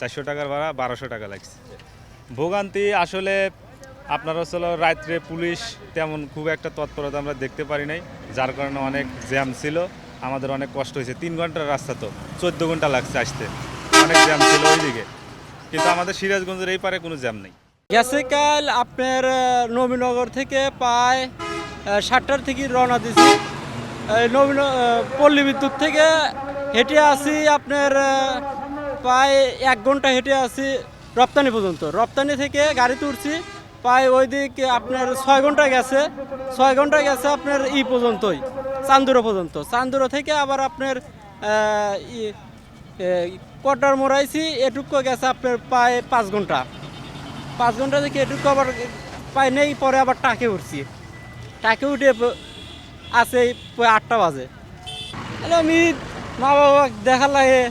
400 টাকার ভাড়া 1200 টাকা লাগছে। ভোগান্তি আসলে আপনার হলো রাত্রে পুলিশ তেমন খুব একটা তৎপরতা আমরা দেখতে পারি নাই, যার কারণে অনেক জ্যাম ছিল, আমাদের অনেক কষ্ট হয়েছে। 3 ঘন্টার রাস্তা, তো 14 ঘন্টা লাগছে আসতে, অনেক জ্যাম ছিল ওইদিকে। কিন্তু আমাদের সিরাজগঞ্জের এই পারে কোনো জ্যাম নেই। গেছে কাল আপনার নবীনগর থেকে প্রায় 7টার থেকে রওনা দিছি। পল্লী বিদ্যুৎ থেকে হেঁটে আসি আপনার প্রায় 1 ঘন্টা হেঁটে আসি রপ্তানি পর্যন্ত। রপ্তানি থেকে গাড়িতে উঠছি প্রায় ওই দিকে আপনার 6 ঘন্টা গেছে। 6 ঘন্টা গেছে আপনার পর্যন্তই, চান্দুরা পর্যন্ত। চান্দুরা থেকে আবার আপনার কটার মোড়াইছি, এটুকু গেছে আপনার প্রায় 5 ঘন্টা। 5 ঘন্টা থেকে এটুকু আবার পাই নেই, পরে আবার টাকে উঠছি। টাকে উঠে আছে 8টা বাজে। তাহলে আমি মা বাবা দেখা লাগে,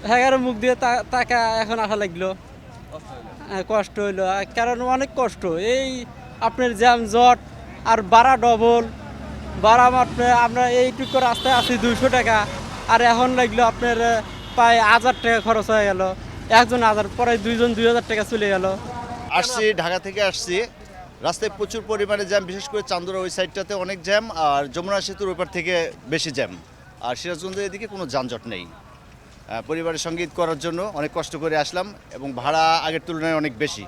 হ্যাঁ মুখ দিয়ে টাকা এখন আসা লাগলো। কষ্ট হইলো, কারণ অনেক কষ্ট। এই আপনার জ্যাম জট আর ভাড়া ডবল ভাড়া। আপনার আমরা এইটুকু রাস্তায় আছি 200 টাকা, আর এখন লাগলো আপনার প্রায় 1000 টাকা খরচ হয়ে গেল। একজন 1000, পরে 2জন 2000 টাকা চলে গেল। আসছি, ঢাকা থেকে আসছি। রাস্তায় প্রচুর পরিমাণে জ্যাম, বিশেষ করে চান্দুরা ওই সাইডটাতে অনেক জ্যাম, আর যমুনা সেতুর ওপার থেকে বেশি জ্যাম। আর সিরাজগঞ্জের এদিকে কোনো যানজট নেই। পরিবারের সঙ্গে ঈদ করার জন্য অনেক কষ্ট করে আসলাম, এবং ভাড়া আগের তুলনায় অনেক বেশি।